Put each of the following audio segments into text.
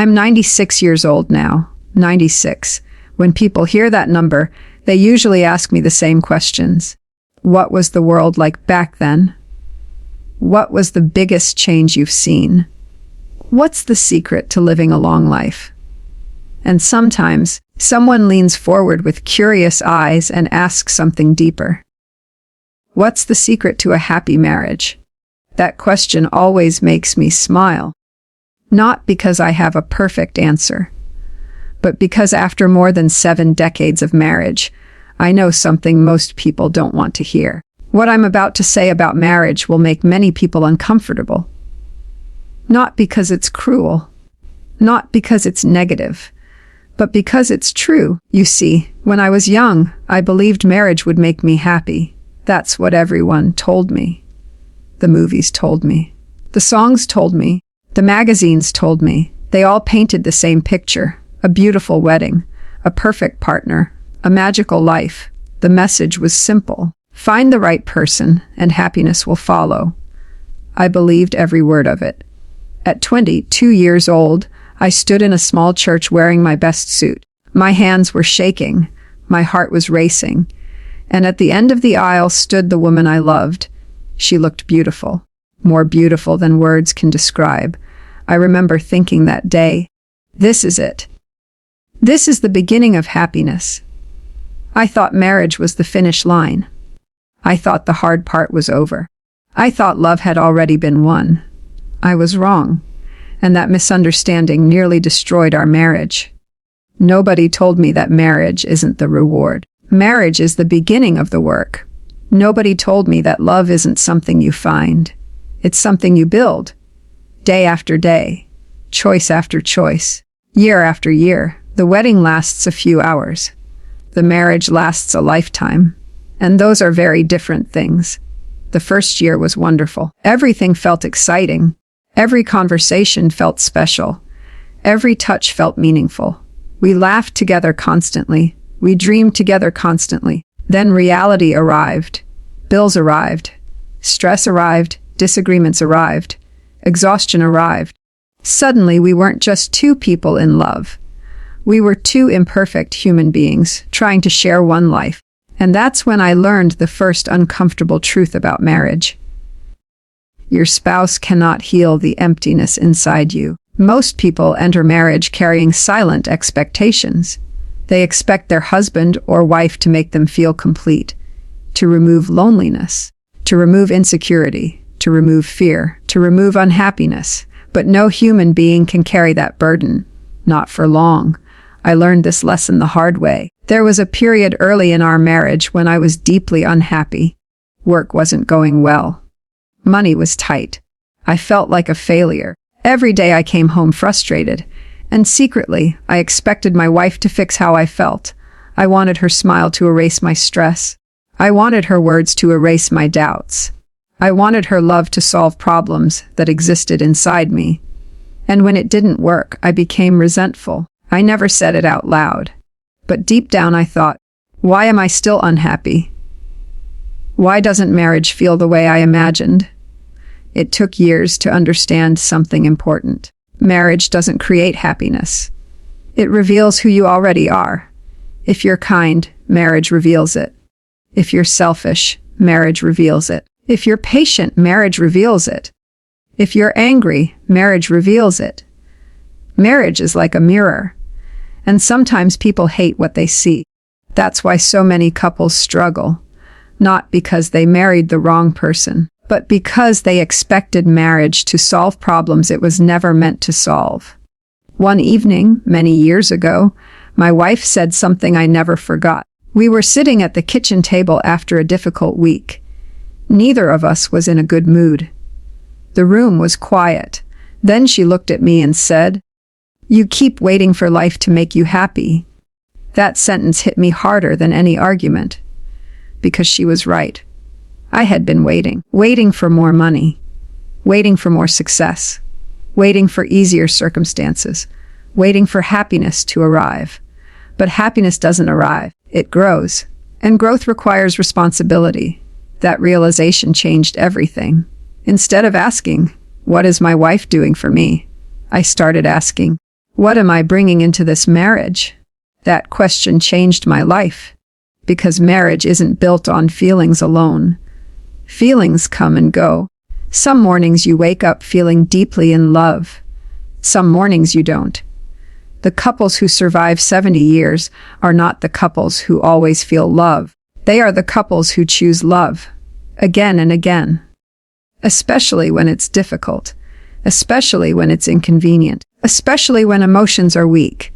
I'm 96 years old now. 96. When people hear that number, they usually ask me the same questions. What was the world like back then? What was the biggest change you've seen? What's the secret to living a long life? And sometimes, someone leans forward with curious eyes and asks something deeper. What's the secret to a happy marriage? That question always makes me smile. Not because I have a perfect answer, but because after more than 7 decades of marriage, I know something most people don't want to hear. What I'm about to say about marriage will make many people uncomfortable. Not because it's cruel, not because it's negative, but because it's true. You see, when I was young, I believed marriage would make me happy. That's what everyone told me. The movies told me. The songs told me. The magazines told me. They all painted the same picture. A beautiful wedding, a perfect partner, a magical life. The message was simple. Find the right person, and happiness will follow. I believed every word of it. At 22 years old, I stood in a small church wearing my best suit. My hands were shaking. My heart was racing. And at the end of the aisle stood the woman I loved. She looked beautiful, more beautiful than words can describe. I remember thinking that day, this is it. This is the beginning of happiness. I thought marriage was the finish line. I thought the hard part was over. I thought love had already been won. I was wrong, and that misunderstanding nearly destroyed our marriage. Nobody told me that marriage isn't the reward. Marriage is the beginning of the work. Nobody told me that love isn't something you find. It's something you build. Day after day, choice after choice, year after year. The wedding lasts a few hours. The marriage lasts a lifetime. And those are very different things. The first year was wonderful. Everything felt exciting. Every conversation felt special. Every touch felt meaningful. We laughed together constantly. We dreamed together constantly. Then reality arrived. Bills arrived. Stress arrived. Disagreements arrived. Exhaustion arrived. Suddenly, we weren't just two people in love. We were two imperfect human beings trying to share one life. And that's when I learned the first uncomfortable truth about marriage. Your spouse cannot heal the emptiness inside you. Most people enter marriage carrying silent expectations. They expect their husband or wife to make them feel complete, to remove loneliness, to remove insecurity, to remove fear, to remove unhappiness. But no human being can carry that burden, not for long. I learned this lesson the hard way. There was a period early in our marriage when I was deeply unhappy. Work wasn't going well. Money was tight. I felt like a failure. Every day I came home frustrated, and secretly, I expected my wife to fix how I felt. I wanted her smile to erase my stress. I wanted her words to erase my doubts. I wanted her love to solve problems that existed inside me. And when it didn't work, I became resentful. I never said it out loud. But deep down I thought, why am I still unhappy? Why doesn't marriage feel the way I imagined? It took years to understand something important. Marriage doesn't create happiness. It reveals who you already are. If you're kind, marriage reveals it. If you're selfish, marriage reveals it. If you're patient, marriage reveals it. If you're angry, marriage reveals it. Marriage is like a mirror. And sometimes people hate what they see. That's why so many couples struggle. Not because they married the wrong person, but because they expected marriage to solve problems it was never meant to solve. One evening, many years ago, my wife said something I never forgot. We were sitting at the kitchen table after a difficult week. Neither of us was in a good mood. The room was quiet. Then she looked at me and said, "You keep waiting for life to make you happy." That sentence hit me harder than any argument, because she was right. I had been waiting for more money, waiting for more success, waiting for easier circumstances, waiting for happiness to arrive. But happiness doesn't arrive, it grows. And growth requires responsibility. That realization changed everything. Instead of asking, "What is my wife doing for me?" I started asking, What am I bringing into this marriage? That question changed my life, because marriage isn't built on feelings alone. Feelings come and go. Some mornings you wake up feeling deeply in love. Some mornings you don't. The couples who survive 70 years are not the couples who always feel love. They are the couples who choose love, again and again. Especially when it's difficult. Especially when it's inconvenient. Especially when emotions are weak.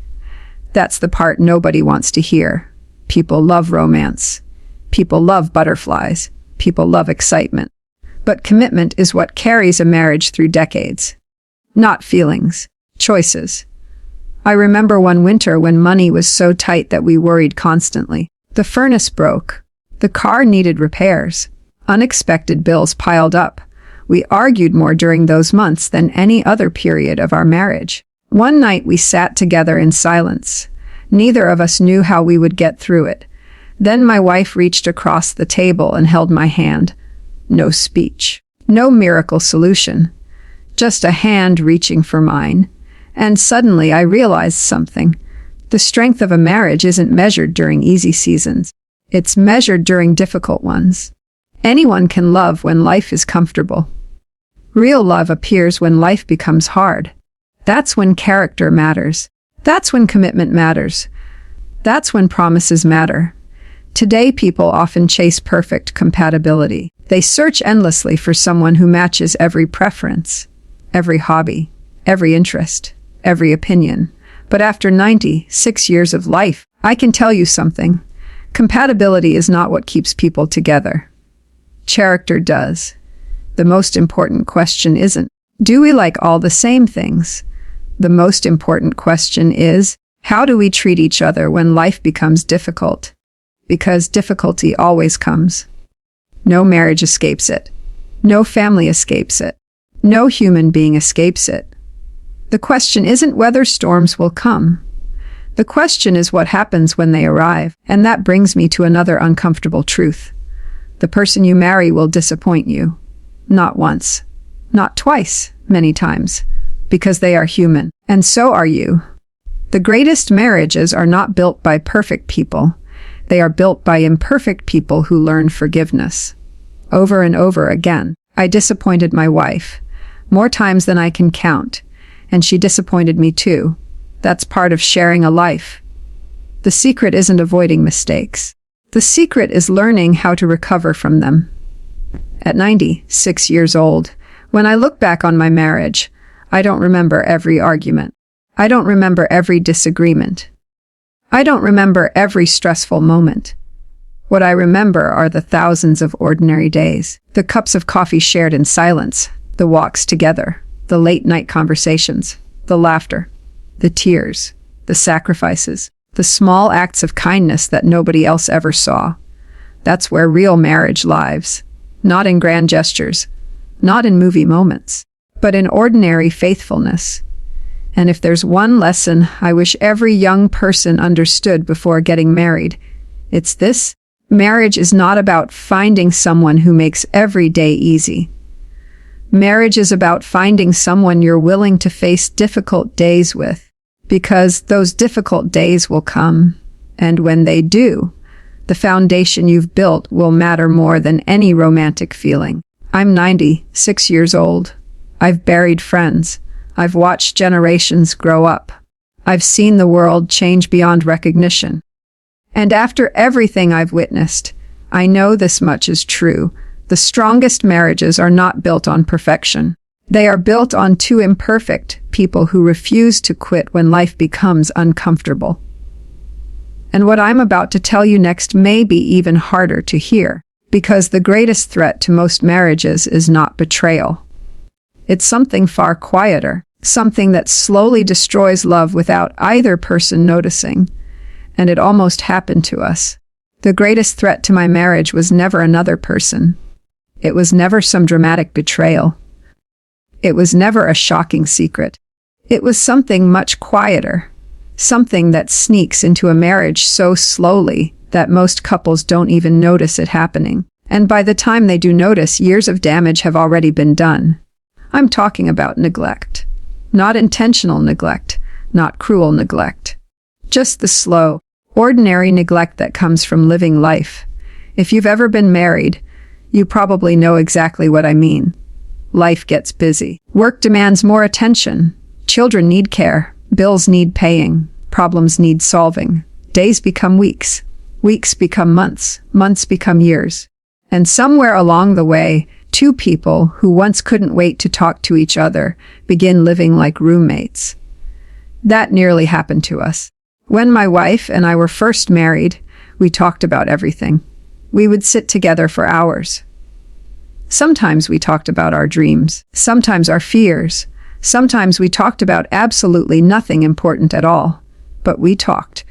That's the part nobody wants to hear. People love romance. People love butterflies. People love excitement. But commitment is what carries a marriage through decades. Not feelings. Choices. I remember one winter when money was so tight that we worried constantly. The furnace broke. The car needed repairs. Unexpected bills piled up. We argued more during those months than any other period of our marriage. One night we sat together in silence. Neither of us knew how we would get through it. Then my wife reached across the table and held my hand. No speech. No miracle solution. Just a hand reaching for mine. And suddenly I realized something. The strength of a marriage isn't measured during easy seasons. It's measured during difficult ones. Anyone can love when life is comfortable. Real love appears when life becomes hard. That's when character matters. That's when commitment matters. That's when promises matter. Today, people often chase perfect compatibility. They search endlessly for someone who matches every preference, every hobby, every interest, every opinion. But after 96 years of life, I can tell you something. Compatibility is not what keeps people together. Character does. The most important question isn't, do we like all the same things? The most important question is, how do we treat each other when life becomes difficult? Because difficulty always comes. No marriage escapes it. No family escapes it. No human being escapes it. The question isn't whether storms will come. The question is what happens when they arrive, and that brings me to another uncomfortable truth. The person you marry will disappoint you. Not once. Not twice, many times. Because they are human, and so are you. The greatest marriages are not built by perfect people. They are built by imperfect people who learn forgiveness. Over and over again, I disappointed my wife, more times than I can count, and she disappointed me too. That's part of sharing a life. The secret isn't avoiding mistakes. The secret is learning how to recover from them. At 96 years old, when I look back on my marriage, I don't remember every argument. I don't remember every disagreement. I don't remember every stressful moment. What I remember are the thousands of ordinary days, the cups of coffee shared in silence, the walks together, the late-night conversations, the laughter, the tears, the sacrifices, the small acts of kindness that nobody else ever saw. That's where real marriage lives, not in grand gestures, not in movie moments, but in ordinary faithfulness. And if there's one lesson I wish every young person understood before getting married, it's this: marriage is not about finding someone who makes every day easy. Marriage is about finding someone you're willing to face difficult days with, because those difficult days will come, and when they do, the foundation you've built will matter more than any romantic feeling. I'm 96 years old. I've buried friends. I've watched generations grow up. I've seen the world change beyond recognition. And after everything I've witnessed, I know this much is true. The strongest marriages are not built on perfection. They are built on two imperfect people who refuse to quit when life becomes uncomfortable. And what I'm about to tell you next may be even harder to hear, because the greatest threat to most marriages is not betrayal. It's something far quieter, something that slowly destroys love without either person noticing. And it almost happened to us. The greatest threat to my marriage was never another person. It was never some dramatic betrayal. It was never a shocking secret. It was something much quieter, something that sneaks into a marriage so slowly that most couples don't even notice it happening. And by the time they do notice, years of damage have already been done. I'm talking about neglect. Not intentional neglect, not cruel neglect. Just the slow, ordinary neglect that comes from living life. If you've ever been married, you probably know exactly what I mean. Life gets busy. Work demands more attention. Children need care. Bills need paying. Problems need solving. Days become weeks. Weeks become months. Months become years. And somewhere along the way, two people who once couldn't wait to talk to each other begin living like roommates. That nearly happened to us. When my wife and I were first married, we talked about everything. We would sit together for hours. Sometimes we talked about our dreams, sometimes our fears, sometimes we talked about absolutely nothing important at all. But we talked.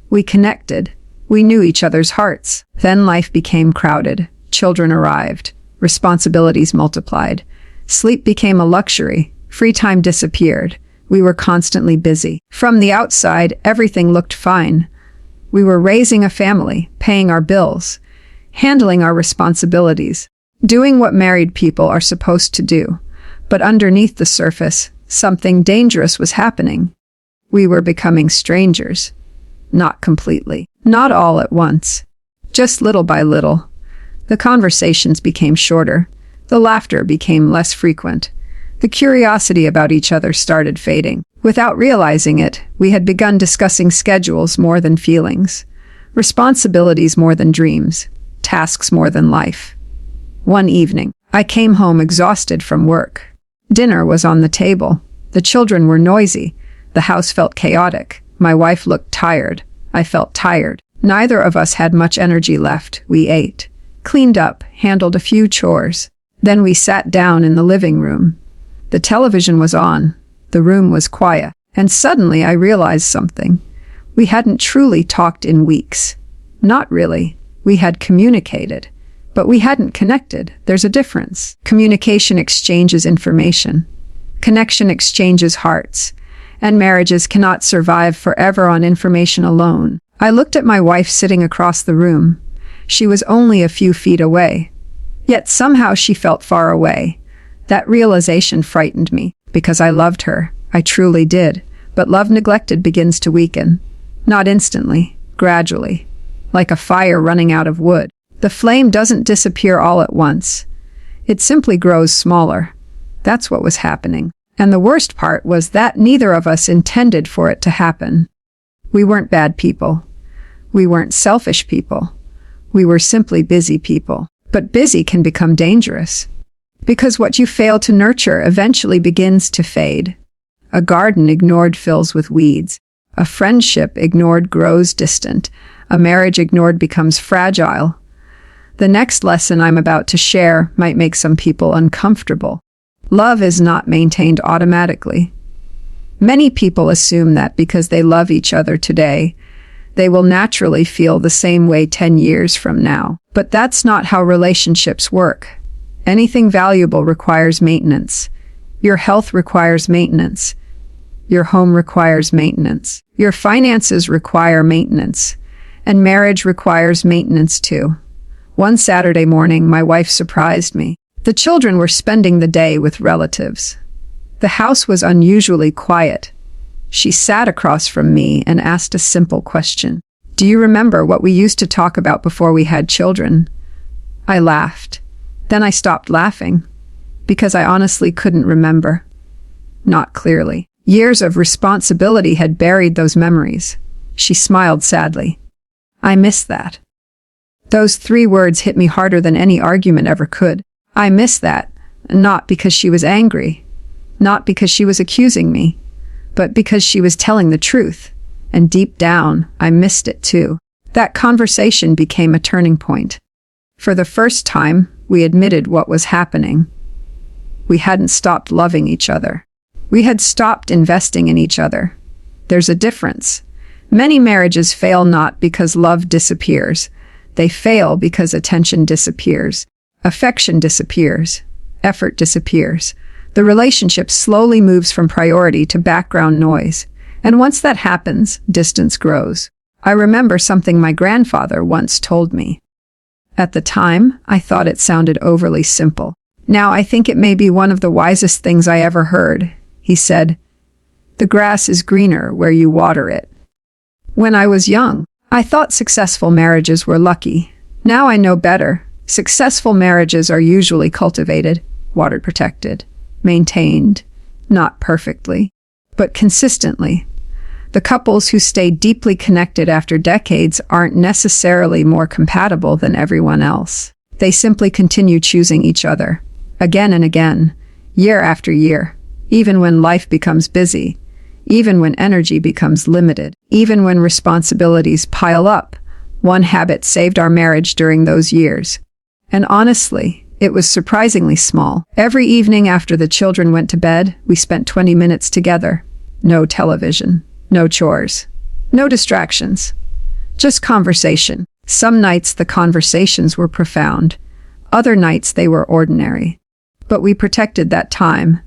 We connected. We knew each other's hearts. Then life became crowded. Children arrived. Responsibilities multiplied. Sleep became a luxury. Free time disappeared. We were constantly busy. From the outside, everything looked fine. We were raising a family, paying our bills, handling our responsibilities, doing what married people are supposed to do. But underneath the surface, something dangerous was happening. We were becoming strangers. Not completely. Not all at once. Just little by little. The conversations became shorter. The laughter became less frequent. The curiosity about each other started fading. Without realizing it, we had begun discussing schedules more than feelings, responsibilities more than dreams, tasks more than life. One evening, I came home exhausted from work. Dinner was on the table. The children were noisy. The house felt chaotic. My wife looked tired. I felt tired. Neither of us had much energy left. We ate, cleaned up, handled a few chores. Then we sat down in the living room. The television was on. The room was quiet. And suddenly I realized something. We hadn't truly talked in weeks. Not really. We had communicated. But we hadn't connected. There's a difference. Communication exchanges information. Connection exchanges hearts. And marriages cannot survive forever on information alone. I looked at my wife sitting across the room. She was only a few feet away. Yet somehow she felt far away. That realization frightened me, because I loved her. I truly did. But love neglected begins to weaken. Not instantly, gradually. Like a fire running out of wood. The flame doesn't disappear all at once. It simply grows smaller. That's what was happening. And the worst part was that neither of us intended for it to happen. We weren't bad people. We weren't selfish people. We were simply busy people. But busy can become dangerous. Because what you fail to nurture eventually begins to fade. A garden ignored fills with weeds. A friendship ignored grows distant. A marriage ignored becomes fragile. The next lesson I'm about to share might make some people uncomfortable. Love is not maintained automatically. Many people assume that because they love each other today, they will naturally feel the same way 10 years from now. But that's not how relationships work. Anything valuable requires maintenance. Your health requires maintenance. Your home requires maintenance. Your finances require maintenance. And marriage requires maintenance too. One Saturday morning, my wife surprised me. The children were spending the day with relatives. The house was unusually quiet. She sat across from me and asked a simple question. "Do you remember what we used to talk about before we had children?" I laughed. Then I stopped laughing, because I honestly couldn't remember. Not clearly. Years of responsibility had buried those memories. She smiled sadly. I miss that. Those 3 words hit me harder than any argument ever could. I miss that, not because she was angry, not because she was accusing me, but because she was telling the truth. And deep down, I missed it too. That conversation became a turning point. For the first time, we admitted what was happening. We hadn't stopped loving each other. We had stopped investing in each other. There's a difference. Many marriages fail not because love disappears. They fail because attention disappears. Affection disappears. Effort disappears. The relationship slowly moves from priority to background noise. And once that happens, distance grows. I remember something my grandfather once told me. At the time, I thought it sounded overly simple. Now I think it may be one of the wisest things I ever heard. He said, The grass is greener where you water it. When I was young, I thought successful marriages were lucky. Now I know better. Successful marriages are usually cultivated, water protected, maintained, not perfectly, but consistently. The couples who stay deeply connected after decades aren't necessarily more compatible than everyone else. They simply continue choosing each other, again and again, year after year, even when life becomes busy, even when energy becomes limited, even when responsibilities pile up. One habit saved our marriage during those years. And honestly, it was surprisingly small. Every evening after the children went to bed, we spent 20 minutes together. No television, no chores, no distractions, just conversation. Some nights the conversations were profound. Other nights they were ordinary. But we protected that time.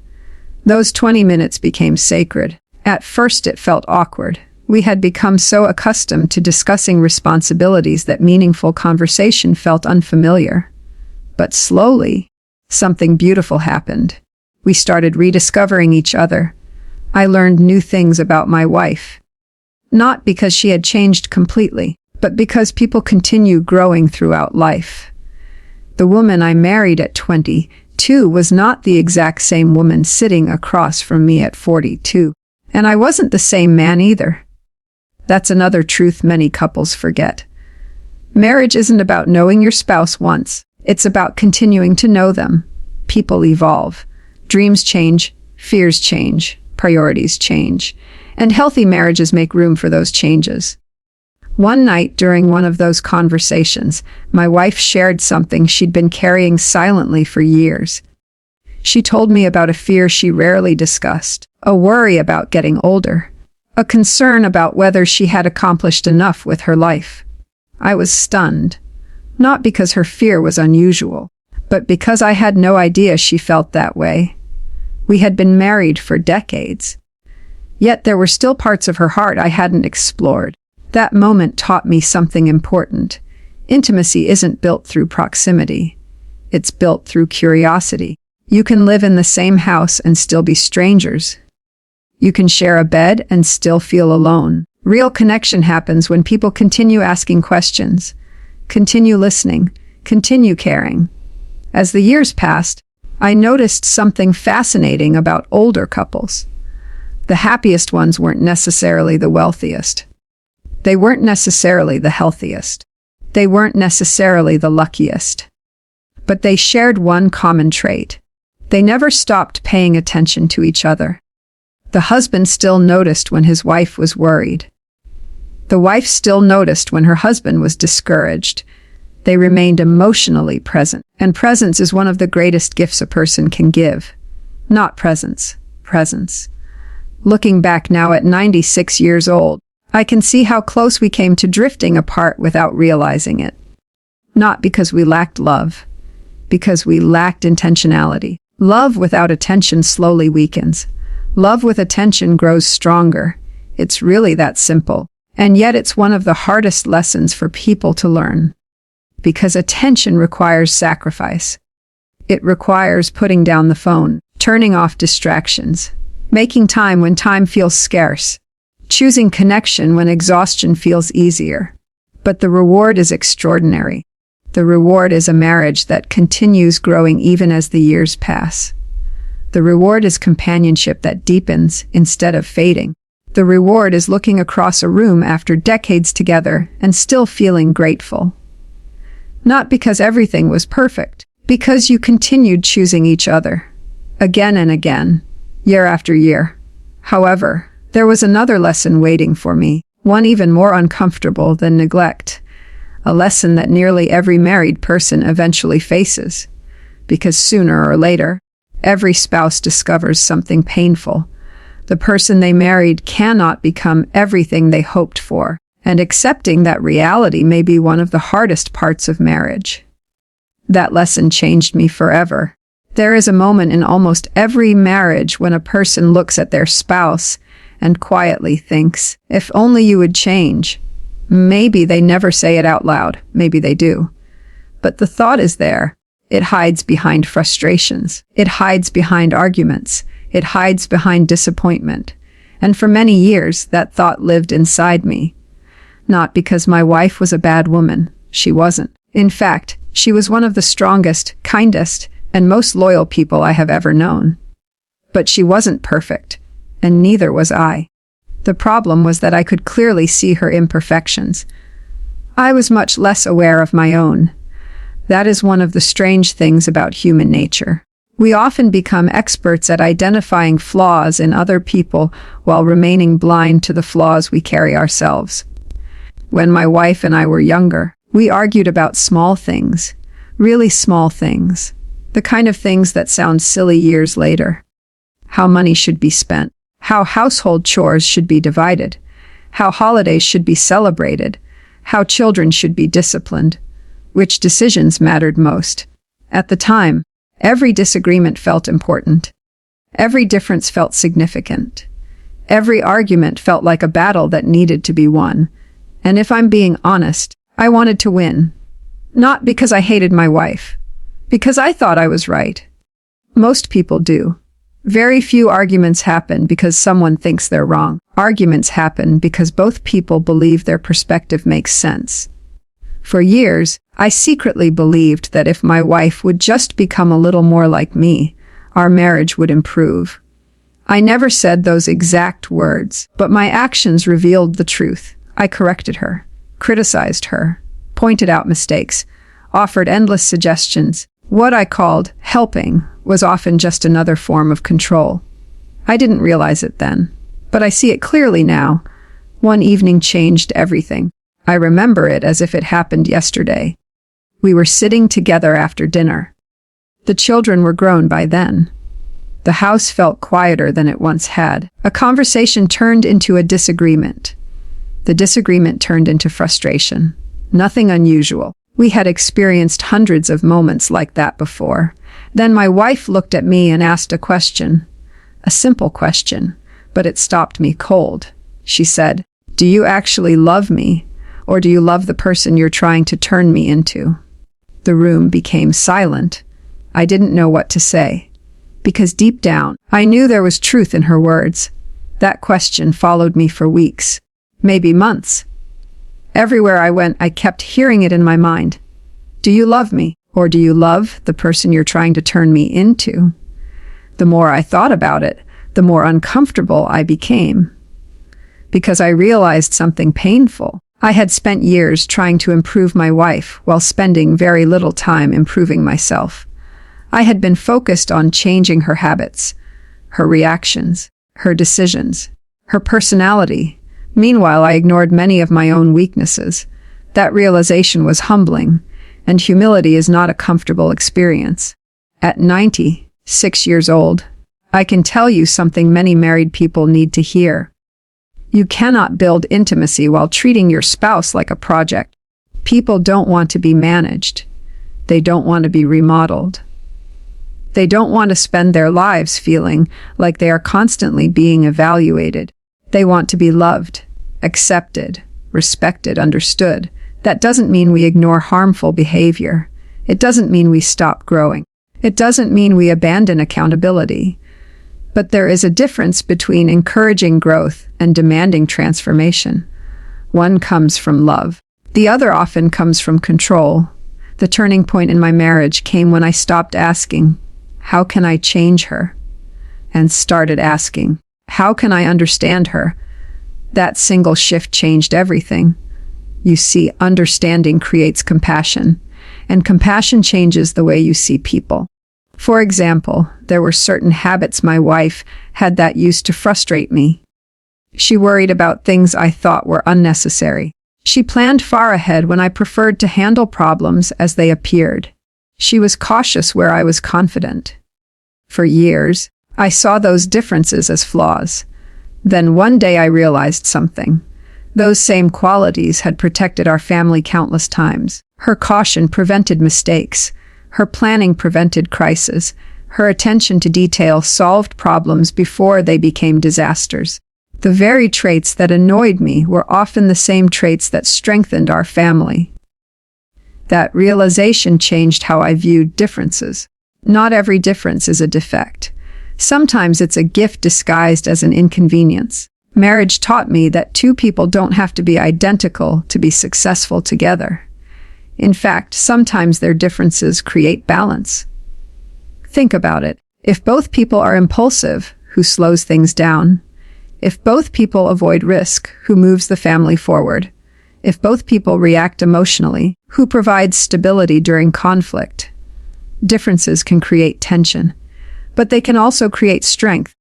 Those 20 minutes became sacred. At first it felt awkward. We had become so accustomed to discussing responsibilities that meaningful conversation felt unfamiliar. But slowly, something beautiful happened. We started rediscovering each other. I learned new things about my wife. Not because she had changed completely, but because people continue growing throughout life. The woman I married at 22 was not the exact same woman sitting across from me at 42. And I wasn't the same man either. That's another truth many couples forget. Marriage isn't about knowing your spouse once. It's about continuing to know them. People evolve. Dreams change, fears change, priorities change, and healthy marriages make room for those changes. One night during one of those conversations, my wife shared something she'd been carrying silently for years. She told me about a fear she rarely discussed, a worry about getting older, a concern about whether she had accomplished enough with her life. I was stunned, not because her fear was unusual, but because I had no idea she felt that way. We had been married for decades. Yet there were still parts of her heart I hadn't explored. That moment taught me something important. Intimacy isn't built through proximity. It's built through curiosity. You can live in the same house and still be strangers. You can share a bed and still feel alone. Real connection happens when people continue asking questions, continue listening, continue caring. As the years passed, I noticed something fascinating about older couples. The happiest ones weren't necessarily the wealthiest. They weren't necessarily the healthiest. They weren't necessarily the luckiest. But they shared one common trait. They never stopped paying attention to each other. The husband still noticed when his wife was worried. The wife still noticed when her husband was discouraged. They remained emotionally present, and presence is one of the greatest gifts a person can give. Not presence, presence. Looking back now at 96 years old, I can see how close we came to drifting apart without realizing it. Not because we lacked love, because we lacked intentionality. Love without attention slowly weakens. Love with attention grows stronger. It's really that simple. And yet it's one of the hardest lessons for people to learn. Because attention requires sacrifice. It requires putting down the phone, turning off distractions, making time when time feels scarce, choosing connection when exhaustion feels easier. But the reward is extraordinary. The reward is a marriage that continues growing even as the years pass. The reward is companionship that deepens instead of fading. The reward is looking across a room after decades together and still feeling grateful. Not because everything was perfect, because you continued choosing each other, again and again, year after year. However, there was another lesson waiting for me, one even more uncomfortable than neglect. A lesson that nearly every married person eventually faces, because sooner or later, every spouse discovers something painful. The person they married cannot become everything they hoped for, and accepting that reality may be one of the hardest parts of marriage. That lesson changed me forever. There is a moment in almost every marriage when a person looks at their spouse and quietly thinks, if only you would change. Maybe they never say it out loud, maybe they do. But the thought is there. It hides behind frustrations. It hides behind arguments. It hides behind disappointment. And for many years, that thought lived inside me. Not because my wife was a bad woman. She wasn't. In fact, she was one of the strongest, kindest, and most loyal people I have ever known. But she wasn't perfect, and neither was I. The problem was that I could clearly see her imperfections. I was much less aware of my own. That is one of the strange things about human nature. We often become experts at identifying flaws in other people while remaining blind to the flaws we carry ourselves. When my wife and I were younger, we argued about small things, really small things, the kind of things that sound silly years later. How money should be spent, how household chores should be divided, how holidays should be celebrated, how children should be disciplined, which decisions mattered most. At the time, every disagreement felt important. Every difference felt significant. Every argument felt like a battle that needed to be won. And if I'm being honest, I wanted to win. Not because I hated my wife, because I thought I was right. Most people do. Very few arguments happen because someone thinks they're wrong. Arguments happen because both people believe their perspective makes sense. For years, I secretly believed that if my wife would just become a little more like me, our marriage would improve. I never said those exact words, but my actions revealed the truth. I corrected her, criticized her, pointed out mistakes, offered endless suggestions. What I called helping was often just another form of control. I didn't realize it then, but I see it clearly now. One evening changed everything. I remember it as if it happened yesterday. We were sitting together after dinner. The children were grown by then. The house felt quieter than it once had. A conversation turned into a disagreement. The disagreement turned into frustration. Nothing unusual. We had experienced hundreds of moments like that before. Then my wife looked at me and asked a question. A simple question, but it stopped me cold. She said, "Do you actually love me? Or do you love the person you're trying to turn me into?" The room became silent. I didn't know what to say. Because deep down, I knew there was truth in her words. That question followed me for weeks, maybe months. Everywhere I went, I kept hearing it in my mind. Do you love me? Or do you love the person you're trying to turn me into? The more I thought about it, the more uncomfortable I became. Because I realized something painful. I had spent years trying to improve my wife while spending very little time improving myself. I had been focused on changing her habits, her reactions, her decisions, her personality. Meanwhile, I ignored many of my own weaknesses. That realization was humbling, and humility is not a comfortable experience. At 96 years old, I can tell you something many married people need to hear. You cannot build intimacy while treating your spouse like a project. People don't want to be managed. They don't want to be remodeled. They don't want to spend their lives feeling like they are constantly being evaluated. They want to be loved, accepted, respected, understood. That doesn't mean we ignore harmful behavior. It doesn't mean we stop growing. It doesn't mean we abandon accountability. But there is a difference between encouraging growth and demanding transformation. One comes from love. The other often comes from control. The turning point in my marriage came when I stopped asking, "How can I change her?" and started asking, "How can I understand her?" That single shift changed everything. You see, understanding creates compassion, and compassion changes the way you see people. For example, there were certain habits my wife had that used to frustrate me. She worried about things I thought were unnecessary. She planned far ahead when I preferred to handle problems as they appeared. She was cautious where I was confident. For years, I saw those differences as flaws. Then one day I realized something. Those same qualities had protected our family countless times. Her caution prevented mistakes. Her planning prevented crises. Her attention to detail solved problems before they became disasters. The very traits that annoyed me were often the same traits that strengthened our family. That realization changed how I viewed differences. Not every difference is a defect. Sometimes it's a gift disguised as an inconvenience. Marriage taught me that two people don't have to be identical to be successful together. In fact, sometimes their differences create balance. Think about it. If both people are impulsive, who slows things down? If both people avoid risk, who moves the family forward? If both people react emotionally, who provides stability during conflict? Differences can create tension, but they can also create strength.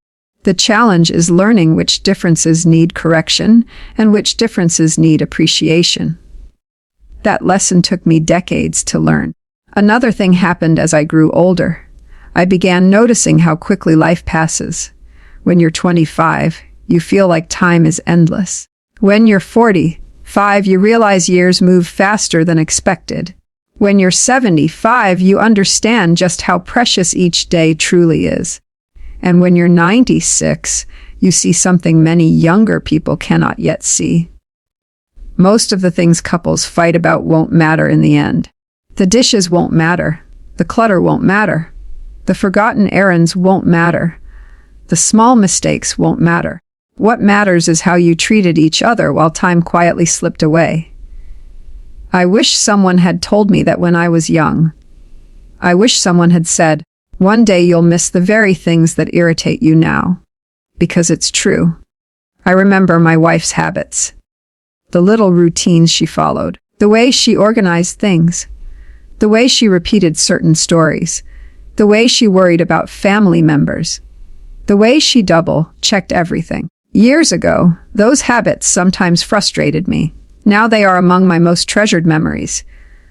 The challenge is learning which differences need correction and which differences need appreciation. That lesson took me decades to learn. Another thing happened as I grew older. I began noticing how quickly life passes. When you're 25, you feel like time is endless. When you're 45, you realize years move faster than expected. When you're 75, you understand just how precious each day truly is. And when you're 96, you see something many younger people cannot yet see. Most of the things couples fight about won't matter in the end. The dishes won't matter. The clutter won't matter. The forgotten errands won't matter. The small mistakes won't matter. What matters is how you treated each other while time quietly slipped away. I wish someone had told me that when I was young. I wish someone had said, "One day you'll miss the very things that irritate you now." Because it's true. I remember my wife's habits. The little routines she followed. The way she organized things. The way she repeated certain stories. The way she worried about family members. The way she double-checked everything. Years ago, those habits sometimes frustrated me. Now they are among my most treasured memories.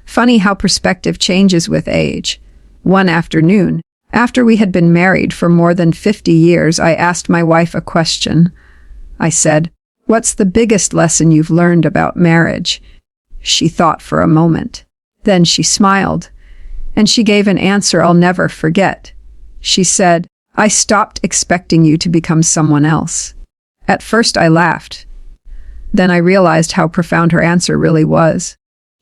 Funny how perspective changes with age. One afternoon, after we had been married for more than 50 years, I asked my wife a question. I said, "What's the biggest lesson you've learned about marriage?" She thought for a moment. Then she smiled, and she gave an answer I'll never forget. She said, "I stopped expecting you to become someone else." At first I laughed. Then I realized how profound her answer really was.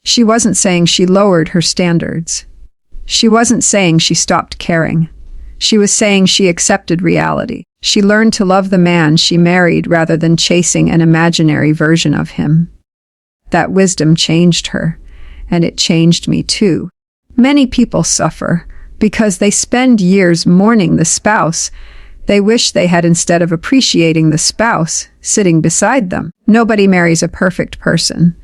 She wasn't saying she lowered her standards. She wasn't saying she stopped caring. She was saying she accepted reality. She learned to love the man she married rather than chasing an imaginary version of him. That wisdom changed her, and it changed me too. Many people suffer because they spend years mourning the spouse they wish they had instead of appreciating the spouse sitting beside them. Nobody marries a perfect person.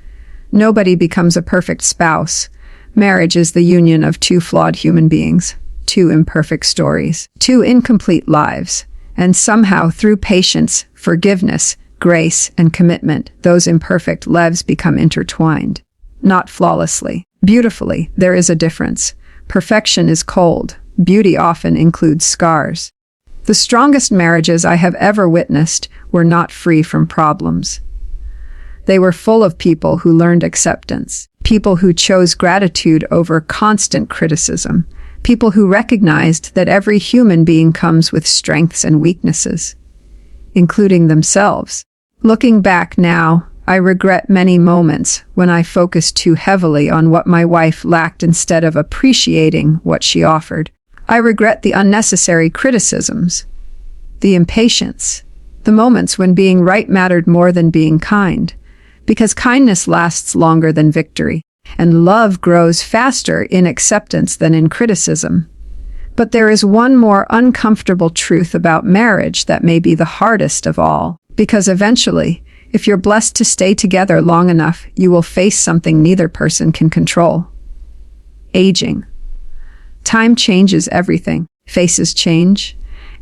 Nobody becomes a perfect spouse. Marriage is the union of two flawed human beings, two imperfect stories, two incomplete lives. And somehow, through patience, forgiveness, grace, and commitment, those imperfect lives become intertwined. Not flawlessly. Beautifully, there is a difference. Perfection is cold. Beauty often includes scars. The strongest marriages I have ever witnessed were not free from problems. They were full of people who learned acceptance, people who chose gratitude over constant criticism, people who recognized that every human being comes with strengths and weaknesses, including themselves. Looking back now, I regret many moments when I focused too heavily on what my wife lacked instead of appreciating what she offered. I regret the unnecessary criticisms, the impatience, the moments when being right mattered more than being kind, because kindness lasts longer than victory, and love grows faster in acceptance than in criticism. But there is one more uncomfortable truth about marriage that may be the hardest of all, because eventually, if you're blessed to stay together long enough, you will face something neither person can control. Aging. Time changes everything. Faces change,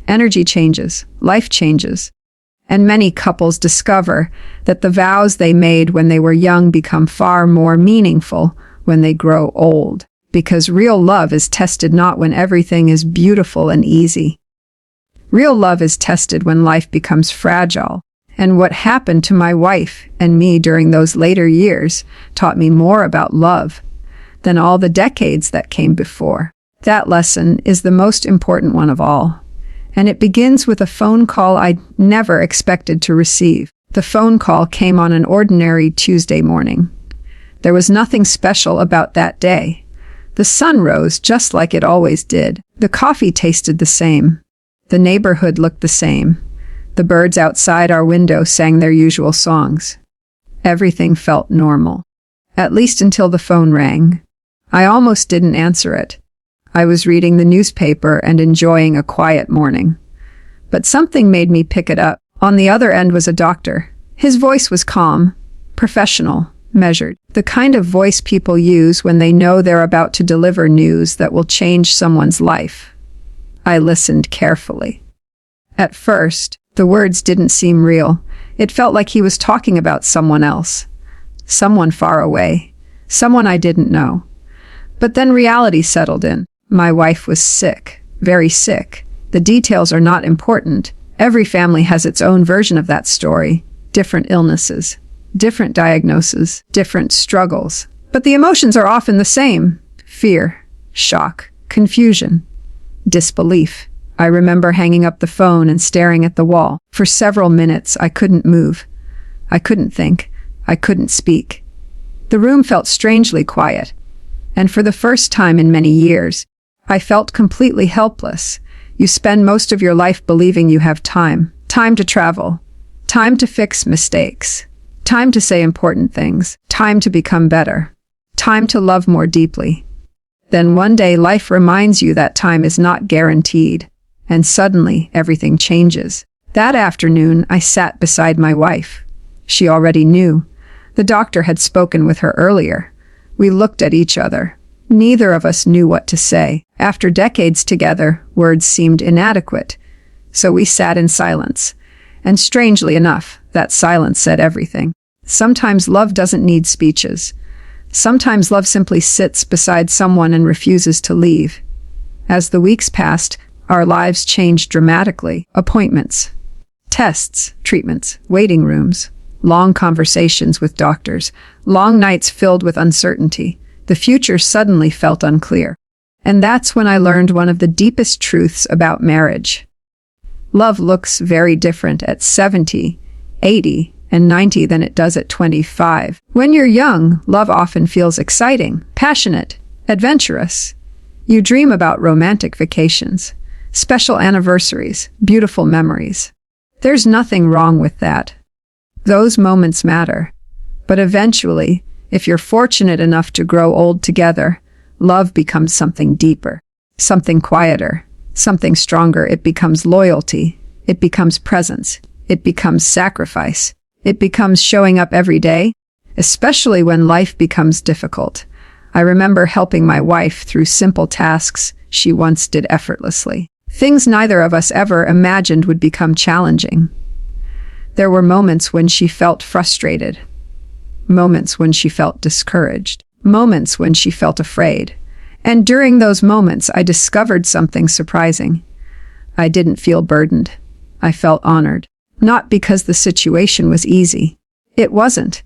energy changes, life changes. And many couples discover that the vows they made when they were young become far more meaningful when they grow old. Because real love is tested not when everything is beautiful and easy. Real love is tested when life becomes fragile. And what happened to my wife and me during those later years taught me more about love than all the decades that came before. That lesson is the most important one of all. And it begins with a phone call I never expected to receive. The phone call came on an ordinary Tuesday morning. There was nothing special about that day. The sun rose just like it always did. The coffee tasted the same. The neighborhood looked the same. The birds outside our window sang their usual songs. Everything felt normal. At least until the phone rang. I almost didn't answer it. I was reading the newspaper and enjoying a quiet morning. But something made me pick it up. On the other end was a doctor. His voice was calm, professional, measured. The kind of voice people use when they know they're about to deliver news that will change someone's life. I listened carefully. At first, the words didn't seem real. It felt like he was talking about someone else. Someone far away. Someone I didn't know. But then reality settled in. My wife was sick. Very sick. The details are not important. Every family has its own version of that story. Different illnesses, different diagnoses, different struggles. But the emotions are often the same. Fear, shock, confusion, disbelief. I remember hanging up the phone and staring at the wall. For several minutes, I couldn't move. I couldn't think. I couldn't speak. The room felt strangely quiet. And for the first time in many years, I felt completely helpless. You spend most of your life believing you have time. Time to travel. Time to fix mistakes. Time to say important things. Time to become better. Time to love more deeply. Then one day life reminds you that time is not guaranteed. And suddenly everything changes. That afternoon, I sat beside my wife. She already knew. The doctor had spoken with her earlier. We looked at each other. Neither of us knew what to say. After decades together, words seemed inadequate. So we sat in silence. And strangely enough, that silence said everything. Sometimes love doesn't need speeches. Sometimes love simply sits beside someone and refuses to leave. As the weeks passed, our lives changed dramatically. Appointments, tests, treatments, waiting rooms, long conversations with doctors, long nights filled with uncertainty. The future suddenly felt unclear. And that's when I learned one of the deepest truths about marriage. Love looks very different at 70, 80, and 90 than it does at 25. When you're young, love often feels exciting, passionate, adventurous. You dream about romantic vacations, special anniversaries, beautiful memories. There's nothing wrong with that. Those moments matter. But eventually, if you're fortunate enough to grow old together, love becomes something deeper, something quieter, something stronger. It becomes loyalty. It becomes presence. It becomes sacrifice. It becomes showing up every day, especially when life becomes difficult. I remember helping my wife through simple tasks she once did effortlessly. Things neither of us ever imagined would become challenging. There were moments when she felt frustrated, moments when she felt discouraged, moments when she felt afraid. And during those moments, I discovered something surprising. I didn't feel burdened. I felt honored. Not because the situation was easy. It wasn't.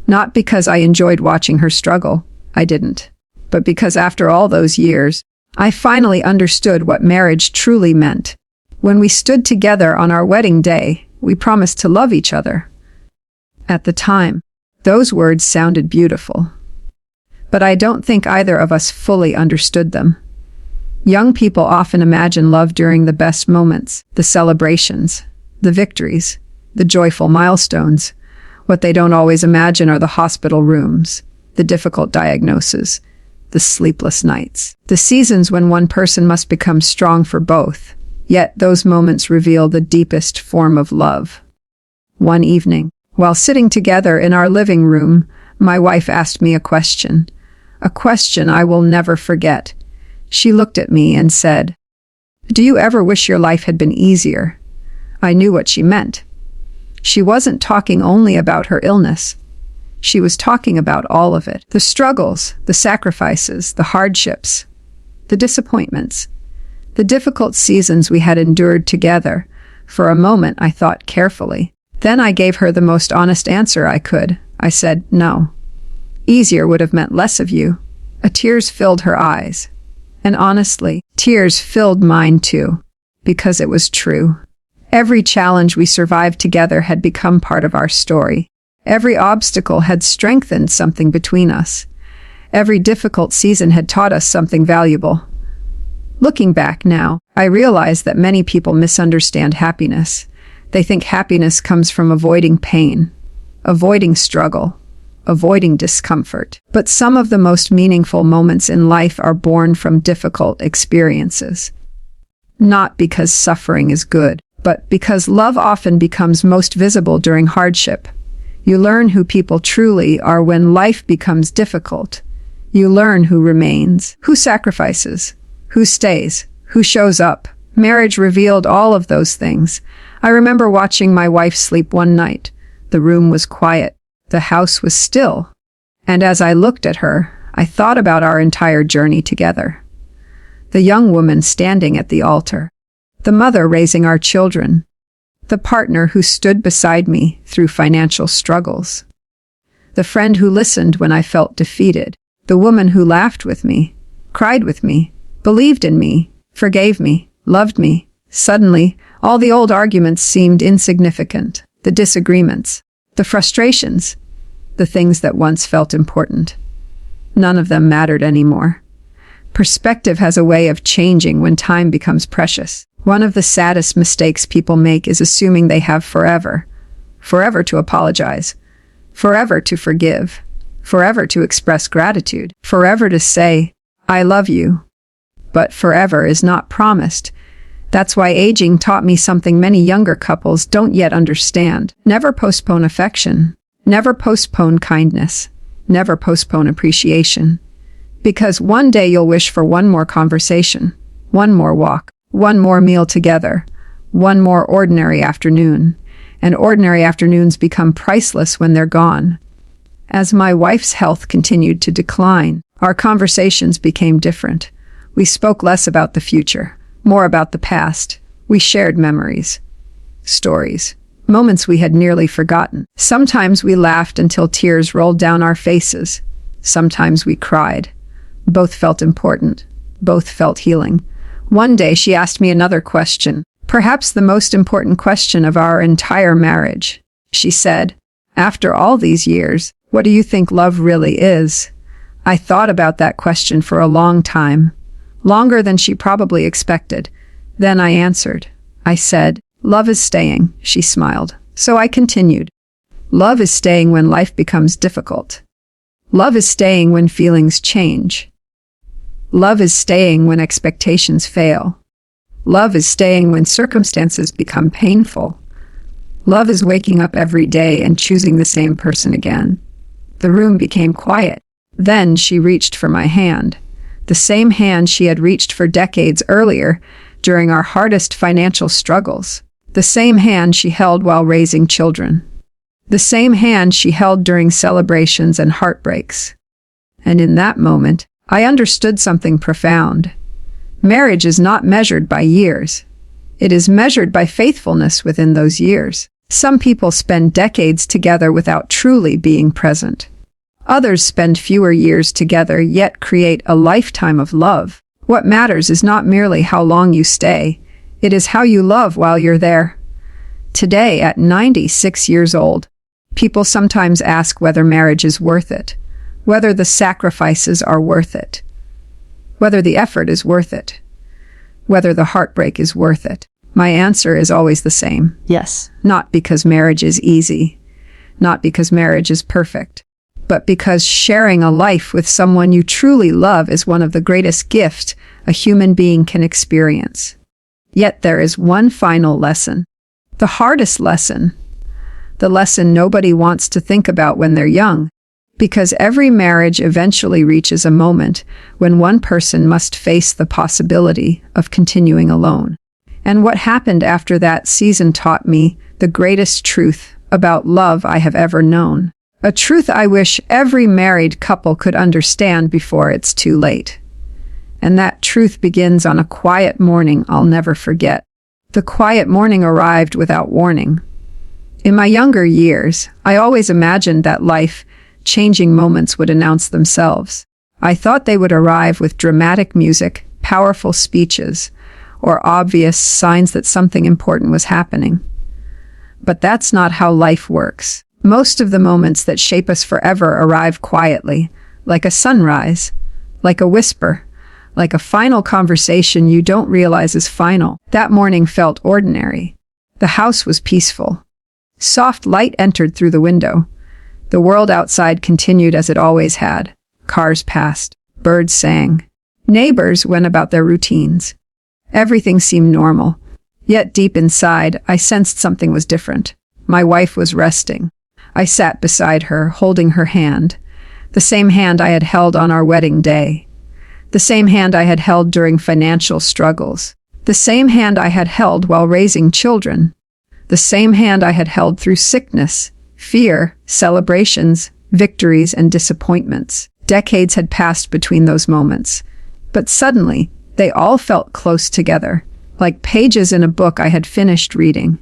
Not because I enjoyed watching her struggle. I didn't. But because after all those years, I finally understood what marriage truly meant. When we stood together on our wedding day, we promised to love each other. At the time, those words sounded beautiful. But I don't think either of us fully understood them. Young people often imagine love during the best moments, the celebrations, the victories, the joyful milestones. What they don't always imagine are the hospital rooms, the difficult diagnoses, the sleepless nights, the seasons when one person must become strong for both. Yet those moments reveal the deepest form of love. One evening, while sitting together in our living room, my wife asked me a question I will never forget. She looked at me and said, "Do you ever wish your life had been easier?" I knew what she meant. She wasn't talking only about her illness. She was talking about all of it. The struggles, the sacrifices, the hardships, the disappointments, the difficult seasons we had endured together. For a moment, I thought carefully. Then I gave her the most honest answer I could. I said, "No. Easier would have meant less of you." Tears filled her eyes. And honestly, tears filled mine too, because it was true. Every challenge we survived together had become part of our story. Every obstacle had strengthened something between us. Every difficult season had taught us something valuable. Looking back now, I realize that many people misunderstand happiness. They think happiness comes from avoiding pain, avoiding struggle, avoiding discomfort. But some of the most meaningful moments in life are born from difficult experiences. Not because suffering is good, but because love often becomes most visible during hardship. You learn who people truly are when life becomes difficult. You learn who remains, who sacrifices, who stays, who shows up. Marriage revealed all of those things. I remember watching my wife sleep one night. The room was quiet. The house was still. And as I looked at her, I thought about our entire journey together. The young woman standing at the altar. The mother raising our children. The partner who stood beside me through financial struggles. The friend who listened when I felt defeated. The woman who laughed with me, cried with me, believed in me, forgave me, loved me. Suddenly, all the old arguments seemed insignificant. The disagreements, the frustrations, the things that once felt important. None of them mattered anymore. Perspective has a way of changing when time becomes precious. One of the saddest mistakes people make is assuming they have forever. Forever to apologize. Forever to forgive. Forever to express gratitude. Forever to say, I love you. But forever is not promised. That's why aging taught me something many younger couples don't yet understand. Never postpone affection. Never postpone kindness. Never postpone appreciation. Because one day you'll wish for one more conversation, one more walk, one more meal together, one more ordinary afternoon. And ordinary afternoons become priceless when they're gone. As my wife's health continued to decline, our conversations became different. We spoke less about the future, more about the past. We shared memories, stories, moments we had nearly forgotten. Sometimes we laughed until tears rolled down our faces. Sometimes we cried. Both felt important. Both felt healing. One day she asked me another question, perhaps the most important question of our entire marriage. She said, after all these years, what do you think love really is? I thought about that question for a long time, longer than she probably expected. Then I answered. I said, love is staying. She smiled. So I continued. Love is staying when life becomes difficult. Love is staying when feelings change. Love is staying when expectations fail. Love is staying when circumstances become painful. Love is waking up every day and choosing the same person again. The room became quiet. Then she reached for my hand, the same hand she had reached for decades earlier during our hardest financial struggles, the same hand she held while raising children, the same hand she held during celebrations and heartbreaks. And in that moment, I understood something profound. Marriage is not measured by years. It is measured by faithfulness within those years. Some people spend decades together without truly being present. Others spend fewer years together yet create a lifetime of love. What matters is not merely how long you stay, it is how you love while you're there. Today, at 96 years old, people sometimes ask whether marriage is worth it, whether the sacrifices are worth it, whether the effort is worth it, whether the heartbreak is worth it. My answer is always the same. Yes. Not because marriage is easy, not because marriage is perfect, but because sharing a life with someone you truly love is one of the greatest gifts a human being can experience. Yet there is one final lesson, the hardest lesson, the lesson nobody wants to think about when they're young, because every marriage eventually reaches a moment when one person must face the possibility of continuing alone. And what happened after that season taught me the greatest truth about love I have ever known. A truth I wish every married couple could understand before it's too late. And that truth begins on a quiet morning I'll never forget. The quiet morning arrived without warning. In my younger years, I always imagined that life-changing moments would announce themselves. I thought they would arrive with dramatic music, powerful speeches, or obvious signs that something important was happening. But that's not how life works. Most of the moments that shape us forever arrive quietly, like a sunrise, like a whisper, like a final conversation you don't realize is final. That morning felt ordinary. The house was peaceful. Soft light entered through the window. The world outside continued as it always had. Cars passed. Birds sang. Neighbors went about their routines. Everything seemed normal. Yet deep inside, I sensed something was different. My wife was resting. I sat beside her, holding her hand. The same hand I had held on our wedding day. The same hand I had held during financial struggles. The same hand I had held while raising children. The same hand I had held through sickness, fear, celebrations, victories, and disappointments. Decades had passed between those moments. But suddenly, they all felt close together, like pages in a book I had finished reading.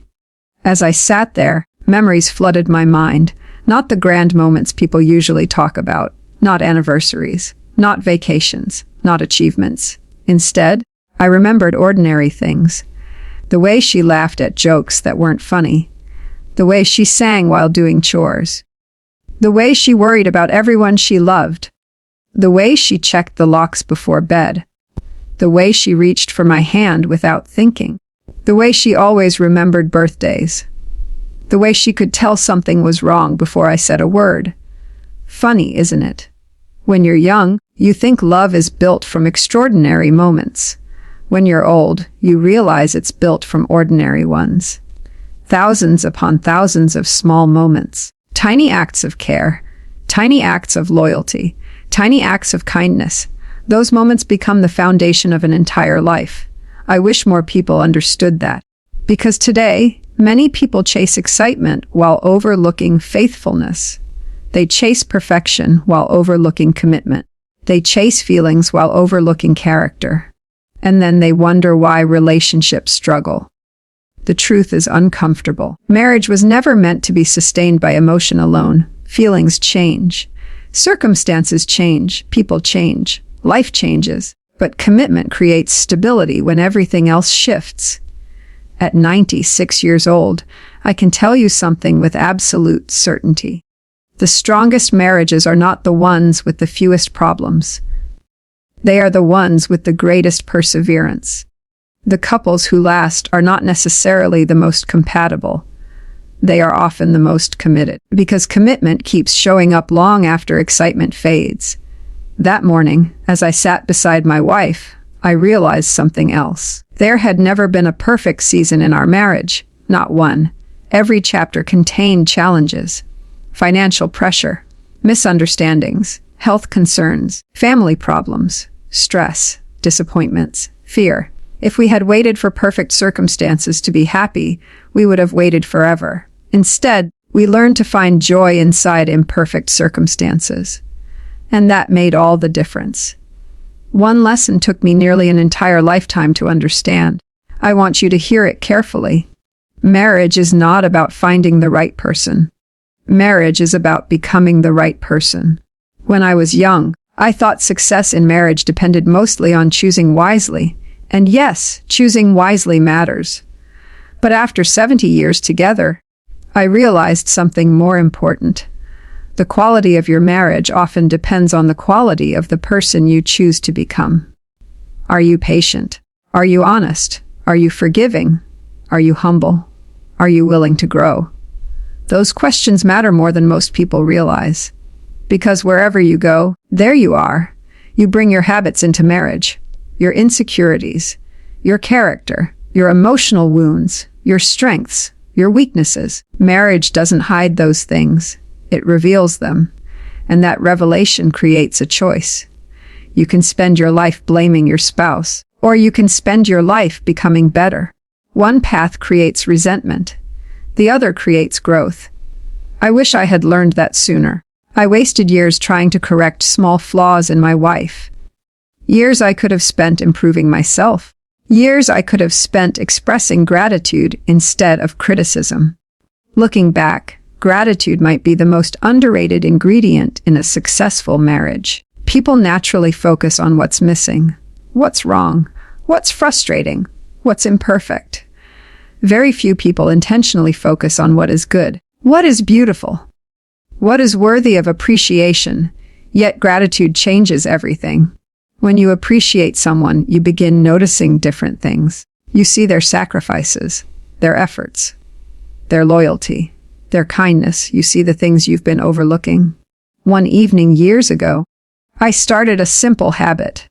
As I sat there, memories flooded my mind, not the grand moments people usually talk about, not anniversaries, not vacations, not achievements. Instead, I remembered ordinary things. The way she laughed at jokes that weren't funny. The way she sang while doing chores. The way she worried about everyone she loved. The way she checked the locks before bed. The way she reached for my hand without thinking. The way she always remembered birthdays. The way she could tell something was wrong before I said a word. Funny, isn't it? When you're young, you think love is built from extraordinary moments. When you're old, you realize it's built from ordinary ones. Thousands upon thousands of small moments. Tiny acts of care. Tiny acts of loyalty. Tiny acts of kindness. Those moments become the foundation of an entire life. I wish more people understood that. Because today, many people chase excitement while overlooking faithfulness. They chase perfection while overlooking commitment. They chase feelings while overlooking character. And then they wonder why relationships struggle. The truth is uncomfortable. Marriage was never meant to be sustained by emotion alone. Feelings change. Circumstances change. People change. Life changes. But commitment creates stability when everything else shifts. At 96 years old, I can tell you something with absolute certainty. The strongest marriages are not the ones with the fewest problems. They are the ones with the greatest perseverance. The couples who last are not necessarily the most compatible. They are often the most committed, because commitment keeps showing up long after excitement fades. That morning, as I sat beside my wife, I realized something else. There had never been a perfect season in our marriage, not one. Every chapter contained challenges. Financial pressure, misunderstandings, health concerns, family problems, stress, disappointments, fear. If we had waited for perfect circumstances to be happy, we would have waited forever. Instead, we learned to find joy inside imperfect circumstances. And that made all the difference. One lesson took me nearly an entire lifetime to understand. I want you to hear it carefully. Marriage is not about finding the right person. Marriage is about becoming the right person. When I was young, I thought success in marriage depended mostly on choosing wisely. And yes, choosing wisely matters. But after 70 years together, I realized something more important. The quality of your marriage often depends on the quality of the person you choose to become. Are you patient? Are you honest? Are you forgiving? Are you humble? Are you willing to grow? Those questions matter more than most people realize. Because wherever you go, there you are. You bring your habits into marriage, your insecurities, your character, your emotional wounds, your strengths, your weaknesses. Marriage doesn't hide those things. It reveals them. And that revelation creates a choice. You can spend your life blaming your spouse, or you can spend your life becoming better. One path creates resentment. The other creates growth. I wish I had learned that sooner. I wasted years trying to correct small flaws in my wife. Years I could have spent improving myself. Years I could have spent expressing gratitude instead of criticism. Looking back, gratitude might be the most underrated ingredient in a successful marriage. People naturally focus on what's missing, what's wrong, what's frustrating, what's imperfect. Very few people intentionally focus on what is good, what is beautiful, what is worthy of appreciation. Yet gratitude changes everything. When you appreciate someone, you begin noticing different things. You see their sacrifices, their efforts, their loyalty, their kindness. You see the things you've been overlooking. One evening years ago, I started a simple habit.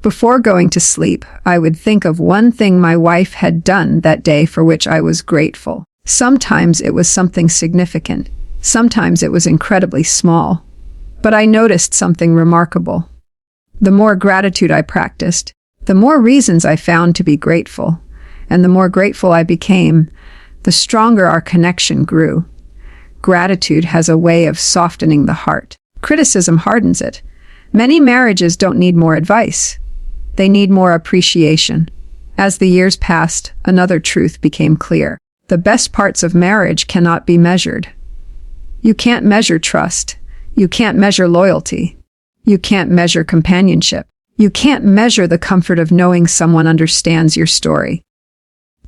Before going to sleep, I would think of one thing my wife had done that day for which I was grateful. Sometimes it was something significant. Sometimes it was incredibly small. But I noticed something remarkable. The more gratitude I practiced, the more reasons I found to be grateful. And the more grateful I became, the stronger our connection grew. Gratitude has a way of softening the heart. Criticism hardens it. Many marriages don't need more advice. They need more appreciation. As the years passed, another truth became clear. The best parts of marriage cannot be measured. You can't measure trust. You can't measure loyalty. You can't measure companionship. You can't measure the comfort of knowing someone understands your story.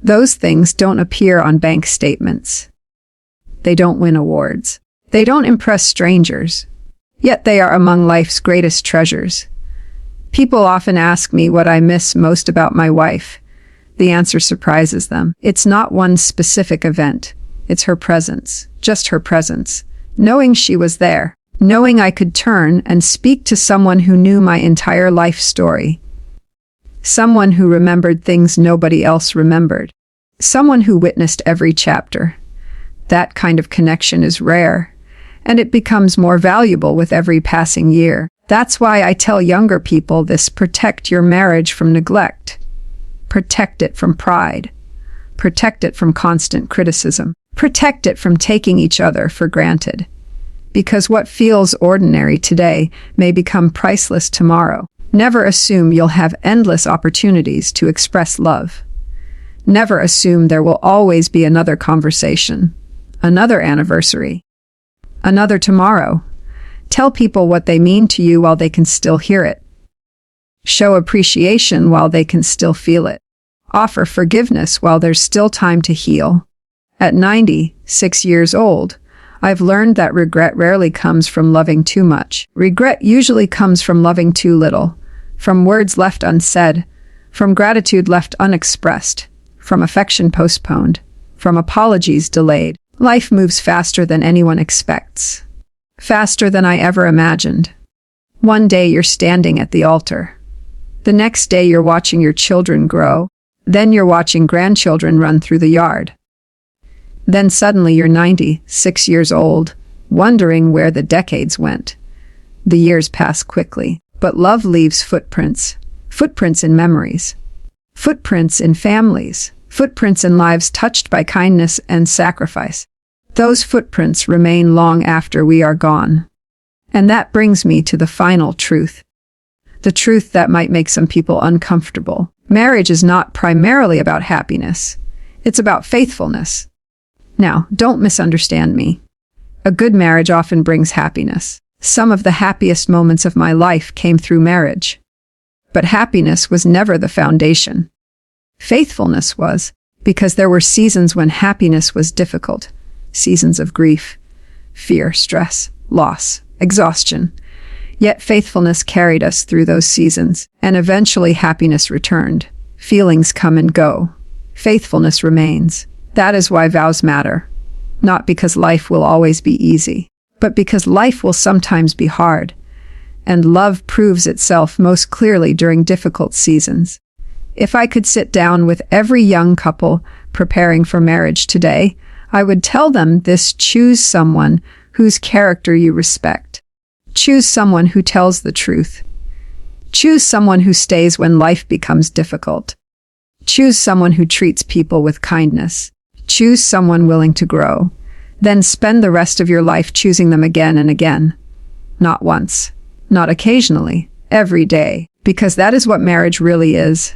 Those things don't appear on bank statements. They don't win awards. They don't impress strangers. Yet they are among life's greatest treasures. People often ask me what I miss most about my wife. The answer surprises them. It's not one specific event. It's her presence, just her presence. Knowing she was there. Knowing I could turn and speak to someone who knew my entire life story. Someone who remembered things nobody else remembered. Someone who witnessed every chapter. That kind of connection is rare, and it becomes more valuable with every passing year. That's why I tell younger people this: protect your marriage from neglect. Protect it from pride. Protect it from constant criticism. Protect it from taking each other for granted. Because what feels ordinary today may become priceless tomorrow. Never assume you'll have endless opportunities to express love. Never assume there will always be another conversation, another anniversary, another tomorrow. Tell people what they mean to you while they can still hear it. Show appreciation while they can still feel it. Offer forgiveness while there's still time to heal. At 96 years old, I've learned that regret rarely comes from loving too much. Regret usually comes from loving too little, from words left unsaid, from gratitude left unexpressed, from affection postponed, from apologies delayed. Life moves faster than anyone expects. Faster than I ever imagined. One day you're standing at the altar. The next day you're watching your children grow. Then you're watching grandchildren run through the yard. Then suddenly you're 96 years old, wondering where the decades went. The years pass quickly, but love leaves footprints. Footprints in memories. Footprints in families. Footprints in lives touched by kindness and sacrifice. Those footprints remain long after we are gone. And that brings me to the final truth. The truth that might make some people uncomfortable. Marriage is not primarily about happiness. It's about faithfulness. Now, don't misunderstand me. A good marriage often brings happiness. Some of the happiest moments of my life came through marriage. But happiness was never the foundation. Faithfulness was, because there were seasons when happiness was difficult. Seasons of grief, fear, stress, loss, exhaustion. Yet faithfulness carried us through those seasons, and eventually happiness returned. Feelings come and go. Faithfulness remains. That is why vows matter. Not because life will always be easy, but because life will sometimes be hard. And love proves itself most clearly during difficult seasons. If I could sit down with every young couple preparing for marriage today, I would tell them this: choose someone whose character you respect. Choose someone who tells the truth. Choose someone who stays when life becomes difficult. Choose someone who treats people with kindness. Choose someone willing to grow. Then spend the rest of your life choosing them again and again. Not once, not occasionally, every day. Because that is what marriage really is.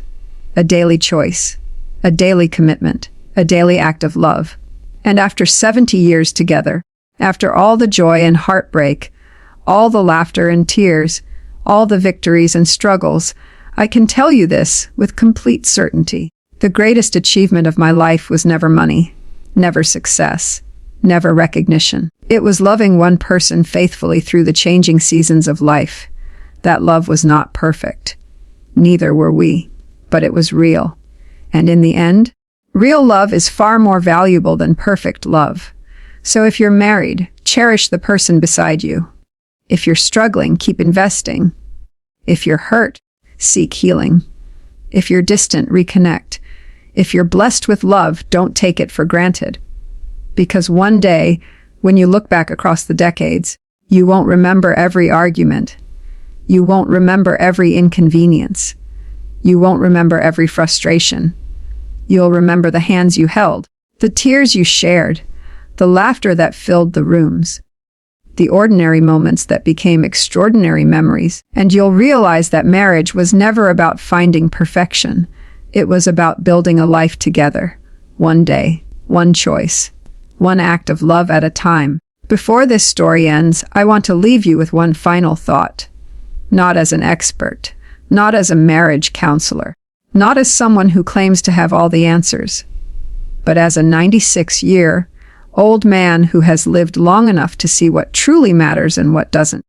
A daily choice, a daily commitment, a daily act of love. And after 70 years together, after all the joy and heartbreak, all the laughter and tears, all the victories and struggles, I can tell you this with complete certainty. The greatest achievement of my life was never money, never success, never recognition. It was loving one person faithfully through the changing seasons of life. That love was not perfect. Neither were we, but it was real. And in the end, Real love is far more valuable than perfect love. So if you're married, cherish the person beside you. If you're struggling, keep investing. If you're hurt, seek healing. If you're distant, reconnect. If you're blessed with love, don't take it for granted. Because one day, when you look back across the decades, you won't remember every argument. You won't remember every inconvenience. You won't remember every frustration. You'll remember the hands you held, the tears you shared, the laughter that filled the rooms, the ordinary moments that became extraordinary memories. And you'll realize that marriage was never about finding perfection. It was about building a life together, one day, one choice, one act of love at a time. Before this story ends, I want to leave you with one final thought. Not as an expert, not as a marriage counselor, not as someone who claims to have all the answers, but as a 96-year-old man who has lived long enough to see what truly matters and what doesn't.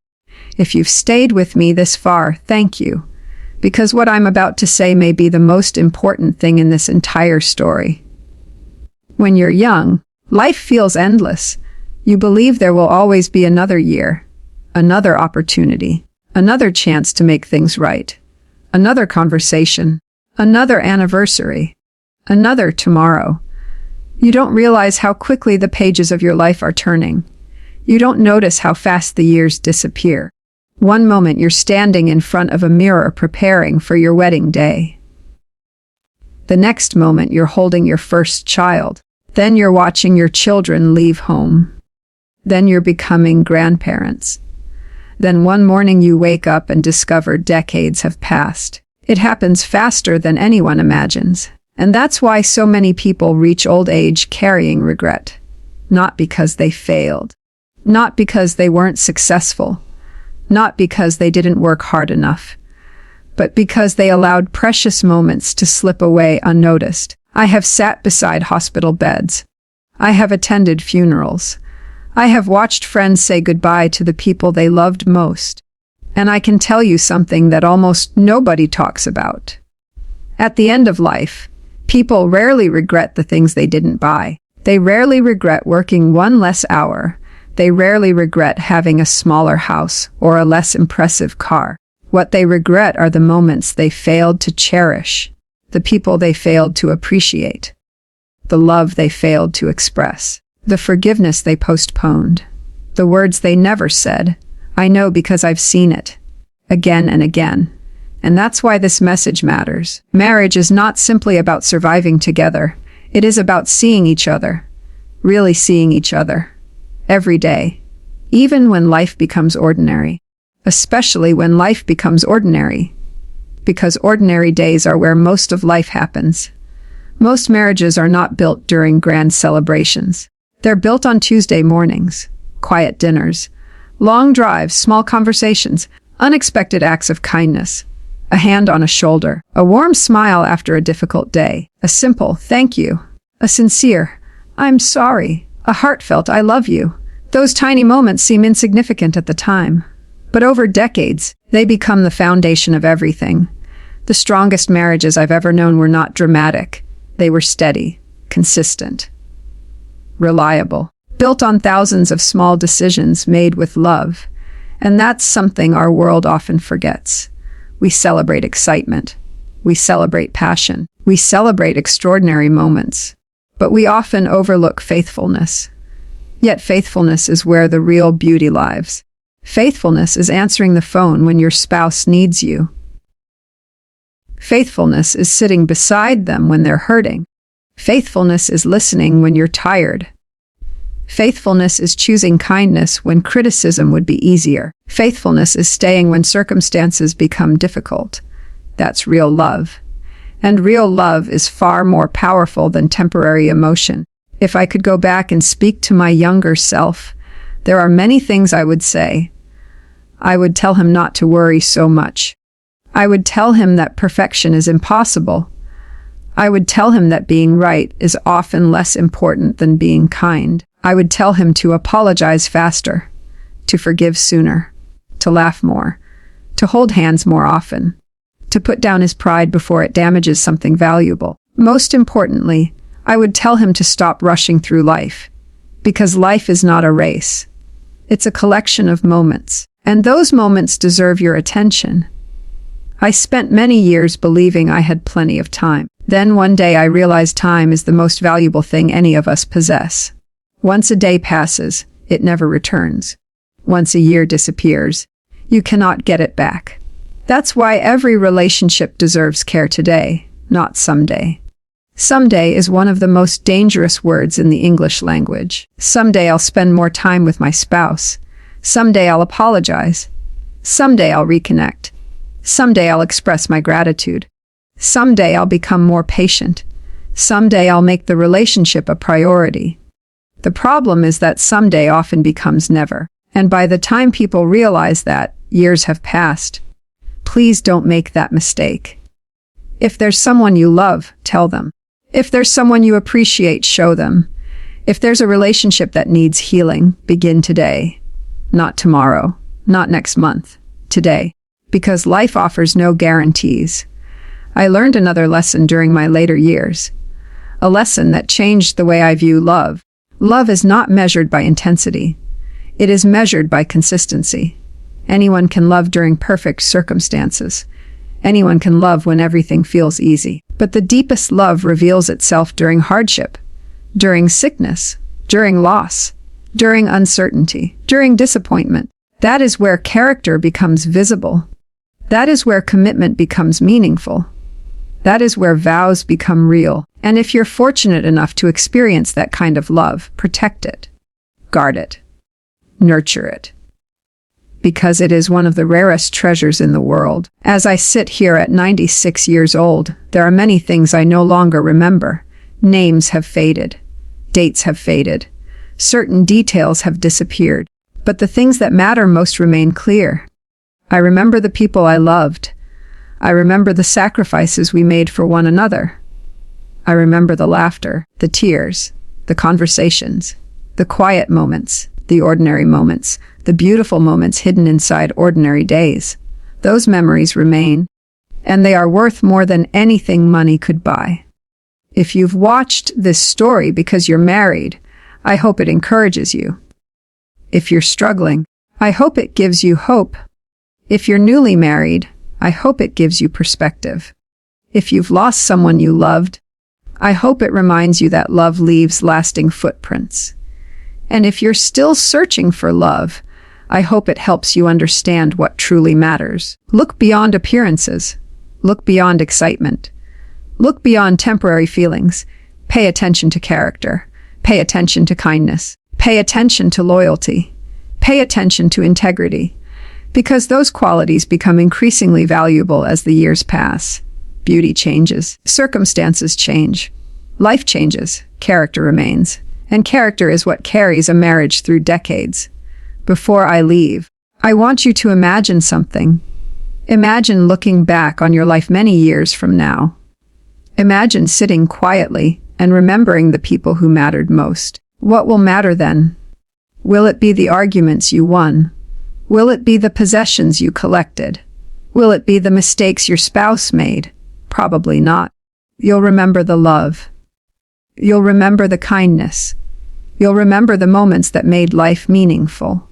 If you've stayed with me this far, thank you, because what I'm about to say may be the most important thing in this entire story. When you're young, life feels endless. You believe there will always be another year, another opportunity, another chance to make things right, another conversation, another anniversary, another tomorrow. You don't realize how quickly the pages of your life are turning. You don't notice how fast the years disappear. One moment you're standing in front of a mirror preparing for your wedding day. The next moment you're holding your first child. Then you're watching your children leave home. Then you're becoming grandparents. Then one morning you wake up and discover decades have passed. It happens faster than anyone imagines. And that's why so many people reach old age carrying regret. Not because they failed. Not because they weren't successful. Not because they didn't work hard enough. But because they allowed precious moments to slip away unnoticed. I have sat beside hospital beds. I have attended funerals. I have watched friends say goodbye to the people they loved most. And I can tell you something that almost nobody talks about. At the end of life, people rarely regret the things they didn't buy. They rarely regret working one less hour. They rarely regret having a smaller house or a less impressive car. What they regret are the moments they failed to cherish, the people they failed to appreciate, the love they failed to express, the forgiveness they postponed, the words they never said. I know because I've seen it, again and again. And that's why this message matters. Marriage is not simply about surviving together. It is about seeing each other, really seeing each other, every day, even when life becomes ordinary. Especially when life becomes ordinary, because ordinary days are where most of life happens. Most marriages are not built during grand celebrations. They're built on Tuesday mornings, quiet dinners, long drives, small conversations, unexpected acts of kindness, a hand on a shoulder, a warm smile after a difficult day, a simple thank you, a sincere I'm sorry, a heartfelt I love you. Those tiny moments seem insignificant at the time, but over decades, they become the foundation of everything. The strongest marriages I've ever known were not dramatic. They were steady, consistent, reliable, built on thousands of small decisions made with love. And that's something our world often forgets. We celebrate excitement. We celebrate passion. We celebrate extraordinary moments. But we often overlook faithfulness. Yet faithfulness is where the real beauty lies. Faithfulness is answering the phone when your spouse needs you. Faithfulness is sitting beside them when they're hurting. Faithfulness is listening when you're tired. Faithfulness is choosing kindness when criticism would be easier. Faithfulness is staying when circumstances become difficult. That's real love. And real love is far more powerful than temporary emotion. If I could go back and speak to my younger self, there are many things I would say. I would tell him not to worry so much. I would tell him that perfection is impossible. I would tell him that being right is often less important than being kind. I would tell him to apologize faster, to forgive sooner, to laugh more, to hold hands more often, to put down his pride before it damages something valuable. Most importantly, I would tell him to stop rushing through life, because life is not a race. It's a collection of moments, and those moments deserve your attention. I spent many years believing I had plenty of time. Then one day I realized time is the most valuable thing any of us possess. Once a day passes, it never returns. Once a year disappears, you cannot get it back. That's why every relationship deserves care today, not someday. Someday is one of the most dangerous words in the English language. Someday I'll spend more time with my spouse. Someday I'll apologize. Someday I'll reconnect. Someday I'll express my gratitude. Someday I'll become more patient. Someday I'll make the relationship a priority. The problem is that someday often becomes never. And by the time people realize that, years have passed. Please don't make that mistake. If there's someone you love, tell them. If there's someone you appreciate, show them. If there's a relationship that needs healing, begin today. Not tomorrow, not next month, today. Because life offers no guarantees. I learned another lesson during my later years. A lesson that changed the way I view love. Love is not measured by intensity. It is measured by consistency. Anyone can love during perfect circumstances. Anyone can love when everything feels easy. But the deepest love reveals itself during hardship, during sickness, during loss, during uncertainty, during disappointment. That is where character becomes visible. That is where commitment becomes meaningful. That is where vows become real. And if you're fortunate enough to experience that kind of love, protect it, guard it, nurture it. Because it is one of the rarest treasures in the world. As I sit here at 96 years old, there are many things I no longer remember. Names have faded. Dates have faded. Certain details have disappeared. But the things that matter most remain clear. I remember the people I loved. I remember the sacrifices we made for one another. I remember the laughter, the tears, the conversations, the quiet moments, the ordinary moments, the beautiful moments hidden inside ordinary days. Those memories remain, and they are worth more than anything money could buy. If you've watched this story because you're married, I hope it encourages you. If you're struggling, I hope it gives you hope. If you're newly married, I hope it gives you perspective. If you've lost someone you loved, I hope it reminds you that love leaves lasting footprints. And if you're still searching for love, I hope it helps you understand what truly matters. Look beyond appearances. Look beyond excitement. Look beyond temporary feelings. Pay attention to character. Pay attention to kindness. Pay attention to loyalty. Pay attention to integrity. Because those qualities become increasingly valuable as the years pass. Beauty changes. Circumstances change. Life changes. Character remains. And character is what carries a marriage through decades. Before I leave, I want you to imagine something. Imagine looking back on your life many years from now. Imagine sitting quietly and remembering the people who mattered most. What will matter then? Will it be the arguments you won? Will it be the possessions you collected? Will it be the mistakes your spouse made? Probably not. You'll remember the love. You'll remember the kindness. You'll remember the moments that made life meaningful.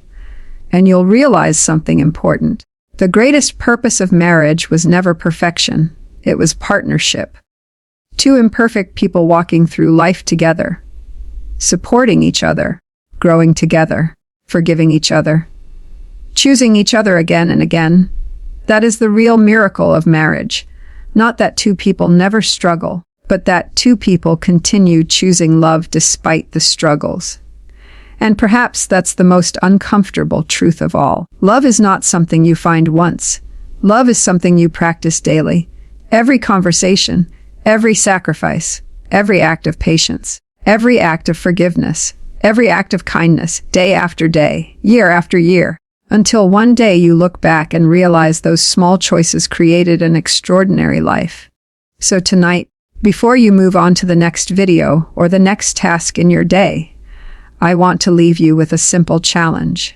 And you'll realize something important. The greatest purpose of marriage was never perfection. It was partnership. Two imperfect people walking through life together, supporting each other, growing together, forgiving each other, choosing each other again and again. That is the real miracle of marriage. Not that two people never struggle, but that two people continue choosing love despite the struggles. And perhaps that's the most uncomfortable truth of all. Love is not something you find once. Love is something you practice daily. Every conversation, every sacrifice, every act of patience, every act of forgiveness, every act of kindness, day after day, year after year, until one day you look back and realize those small choices created an extraordinary life. So tonight, before you move on to the next video or the next task in your day, I want to leave you with a simple challenge.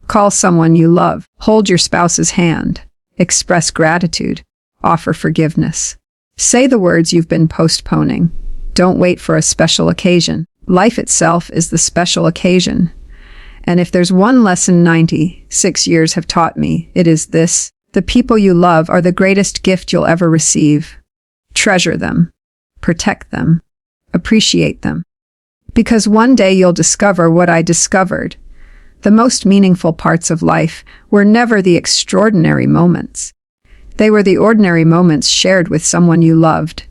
Call someone you love, hold your spouse's hand, express gratitude, offer forgiveness. Say the words you've been postponing. Don't wait for a special occasion. Life itself is the special occasion. And if there's one lesson 96 years have taught me, it is this: the people you love are the greatest gift you'll ever receive. Treasure them, protect them, appreciate them. Because one day you'll discover what I discovered. The most meaningful parts of life were never the extraordinary moments. They were the ordinary moments shared with someone you loved.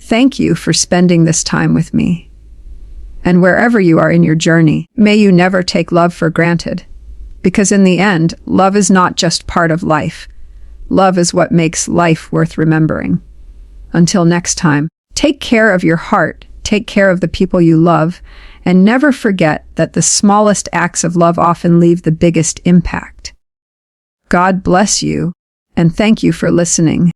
Thank you for spending this time with me. And wherever you are in your journey, may you never take love for granted. Because in the end, love is not just part of life. Love is what makes life worth remembering. Until next time, take care of your heart, take care of the people you love, and never forget that the smallest acts of love often leave the biggest impact. God bless you, and thank you for listening.